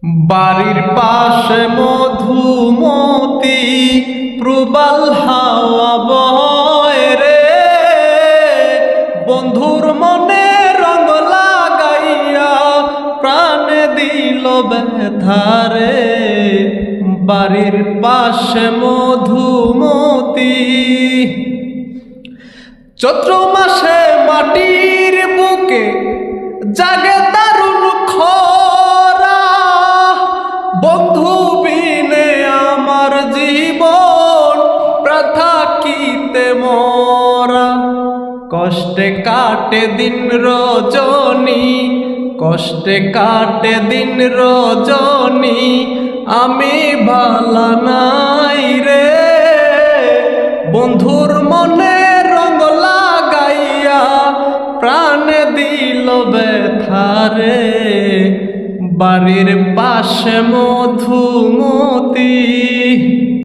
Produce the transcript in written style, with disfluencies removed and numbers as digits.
বাড়ির পাশে মধুমতি প্রবাল হাওয়া বয় রে, বন্ধুর মনে রঙ লাগাইয়া প্রাণে দিল ব্যথারে। বাড়ির পাশে মধুমতি চৈত্র মাসে মাটির বুকে জাগে দারুণ খরা, বন্ধু বিনে আমার জীবন প্রাথাকিতে মরা। কষ্টে কাটে দিন রজনী, কষ্টে কাটে দিন রজনী, আমি ভালা নাই রে। বন্ধুর মনে রঙ লাগাইয়া প্রাণে দিল ব্যথারে। বাড়ির পাশে মধুমতি।